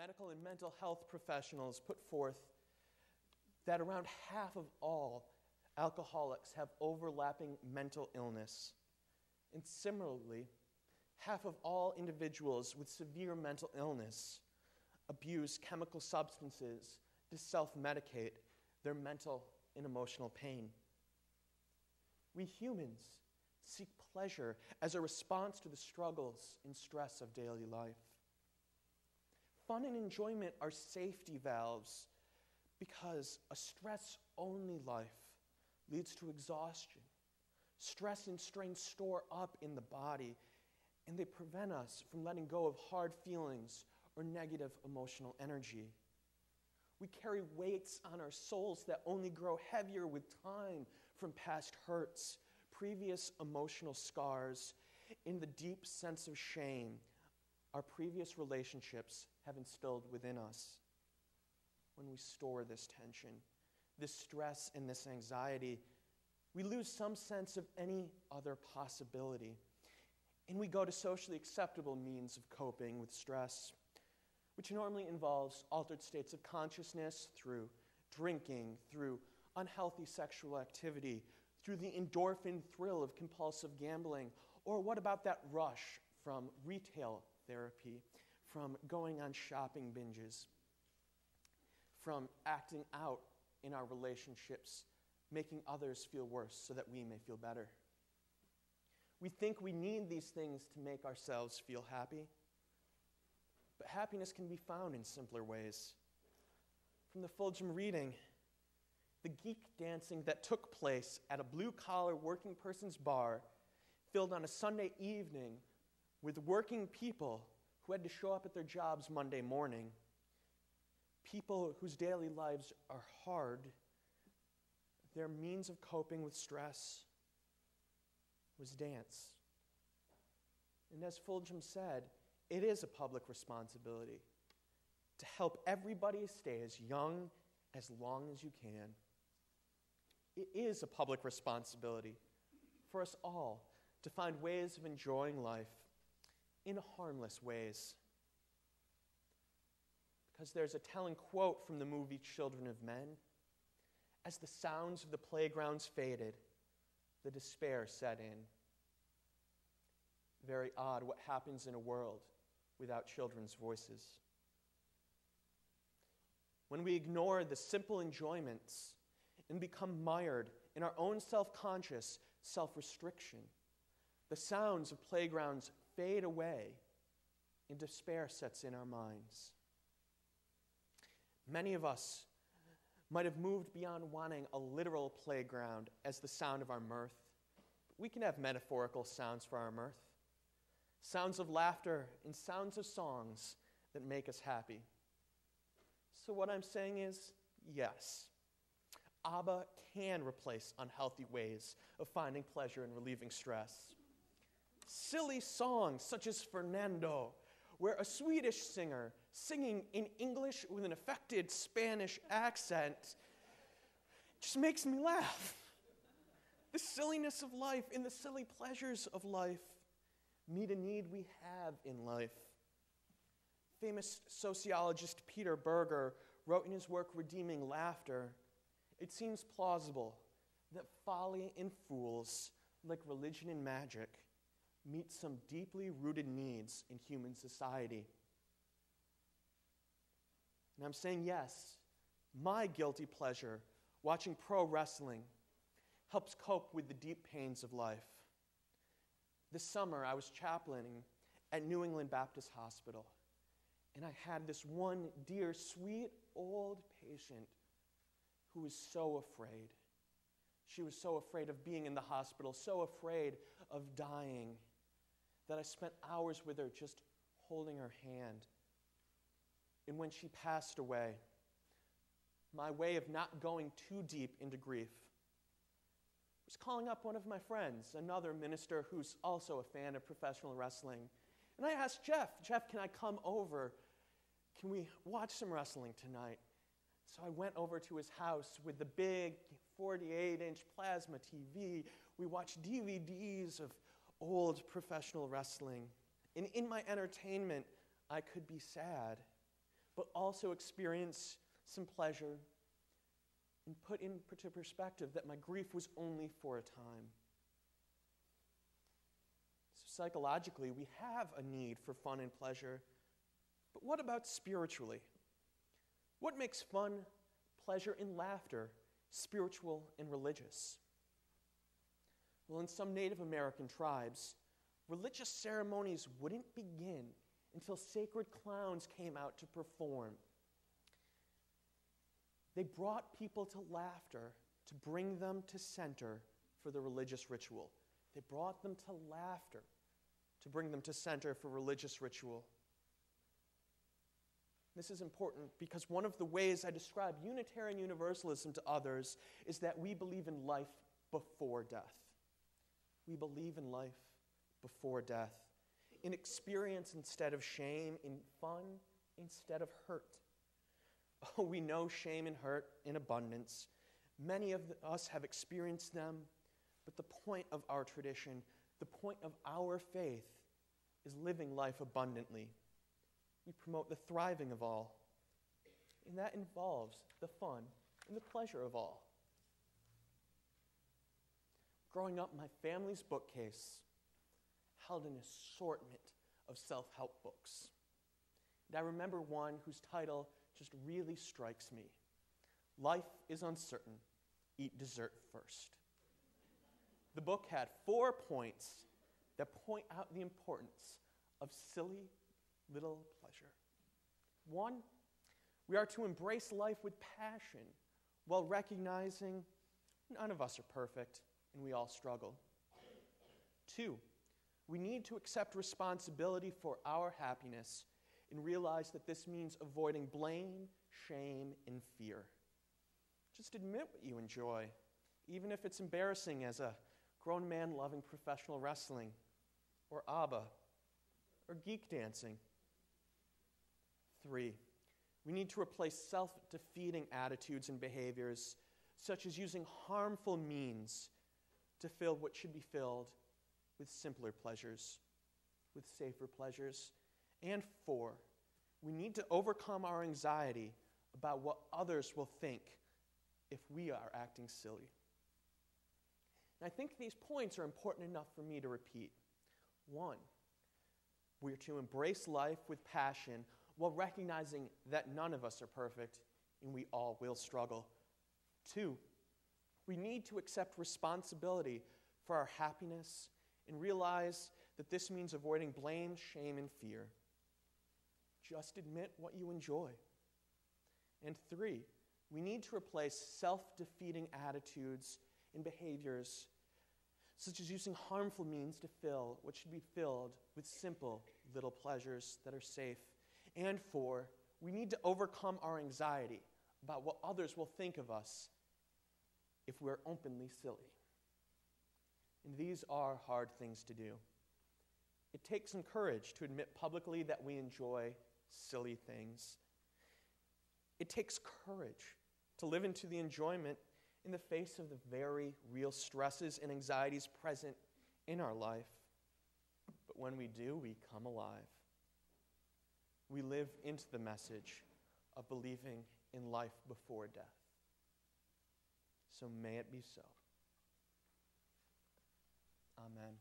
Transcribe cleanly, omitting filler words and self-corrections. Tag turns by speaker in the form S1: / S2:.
S1: medical and mental health professionals put forth that around half of all alcoholics have overlapping mental illness. And similarly, half of all individuals with severe mental illness abuse chemical substances to self-medicate their mental and emotional pain. We humans seek pleasure as a response to the struggles and stress of daily life. Fun and enjoyment are safety valves because a stress-only life leads to exhaustion. Stress and strain store up in the body, and they prevent us from letting go of hard feelings or negative emotional energy. We carry weights on our souls that only grow heavier with time from past hurts, previous emotional scars, and the deep sense of shame our previous relationships have instilled within us. When we store this tension, this stress, and this anxiety, we lose some sense of any other possibility, and we go to socially acceptable means of coping with stress, which normally involves altered states of consciousness through drinking, through unhealthy sexual activity, through the endorphin thrill of compulsive gambling, or what about that rush from retail therapy, from going on shopping binges, from acting out in our relationships, making others feel worse so that we may feel better. We think we need these things to make ourselves feel happy, but happiness can be found in simpler ways. From the Fulgham reading, the geek dancing that took place at a blue-collar working person's bar filled on a Sunday evening with working people who had to show up at their jobs Monday morning, people whose daily lives are hard. Their means of coping with stress was dance. And as Fulgham said, it is a public responsibility to help everybody stay as young as long as you can. It is a public responsibility for us all to find ways of enjoying life in harmless ways. Because there's a telling quote from the movie Children of Men. As the sounds of the playgrounds faded, the despair set in. Very odd what happens in a world without children's voices. When we ignore the simple enjoyments and become mired in our own self-conscious self-restriction, the sounds of playgrounds fade away and despair sets in our minds. Many of us might have moved beyond wanting a literal playground as the sound of our mirth. We can have metaphorical sounds for our mirth. Sounds of laughter and sounds of songs that make us happy. So what I'm saying is, yes, ABBA can replace unhealthy ways of finding pleasure and relieving stress. Silly songs such as Fernando, where a Swedish singer singing in English with an affected Spanish accent just makes me laugh. The silliness of life and the silly pleasures of life meet a need we have in life. Famous sociologist Peter Berger wrote in his work Redeeming Laughter, "It seems plausible that folly and fools, like religion and magic, meet some deeply rooted needs in human society." And I'm saying yes, my guilty pleasure, watching pro wrestling, helps cope with the deep pains of life. This summer, I was chaplaining at New England Baptist Hospital, and I had this one dear, sweet, old patient who was so afraid. She was so afraid of being in the hospital, so afraid of dying, that I spent hours with her just holding her hand. And when she passed away, my way of not going too deep into grief was calling up one of my friends, another minister who's also a fan of professional wrestling. And I asked Jeff, can I come over? Can we watch some wrestling tonight? So I went over to his house with the big 48-inch plasma TV. We watched DVDs of old professional wrestling. And in my entertainment, I could be sad. but also experience some pleasure and put into perspective that my grief was only for a time. So psychologically, we have a need for fun and pleasure, but what about spiritually? What makes fun, pleasure, and laughter spiritual and religious? Well, in some Native American tribes, religious ceremonies wouldn't begin until sacred clowns came out to perform. They brought people to laughter to bring them to center for the religious ritual. They brought them to laughter to bring them to center for religious ritual. This is important because one of the ways I describe Unitarian Universalism to others is that we believe in life before death. We believe in life before death, in experience instead of shame, in fun instead of hurt. Oh, we know shame and hurt in abundance. Many of us have experienced them, but the point of our tradition, the point of our faith, is living life abundantly. We promote the thriving of all, and that involves the fun and the pleasure of all. Growing up, my family's bookcase held an assortment of self-help books. And I remember one whose title just really strikes me. Life is uncertain. Eat dessert first. The book had 4 points that point out the importance of silly little pleasure. 1, we are to embrace life with passion while recognizing none of us are perfect and we all struggle. 2, we need to accept responsibility for our happiness and realize that this means avoiding blame, shame, and fear. Just admit what you enjoy, even if it's embarrassing as a grown man loving professional wrestling, or ABBA, or geek dancing. 3, we need to replace self-defeating attitudes and behaviors, such as using harmful means to fill what should be filled with simpler pleasures, with safer pleasures. And 4, we need to overcome our anxiety about what others will think if we are acting silly. And I think these points are important enough for me to repeat. 1, we are to embrace life with passion while recognizing that none of us are perfect and we all will struggle. 2, we need to accept responsibility for our happiness and realize that this means avoiding blame, shame, and fear. Just admit what you enjoy. And 3, we need to replace self-defeating attitudes and behaviors, such as using harmful means to fill what should be filled with simple little pleasures that are safe. And 4, we need to overcome our anxiety about what others will think of us if we're openly silly. And these are hard things to do. It takes some courage to admit publicly that we enjoy silly things. It takes courage to live into the enjoyment in the face of the very real stresses and anxieties present in our life. But when we do, we come alive. We live into the message of believing in life before death. So may it be so. Amen.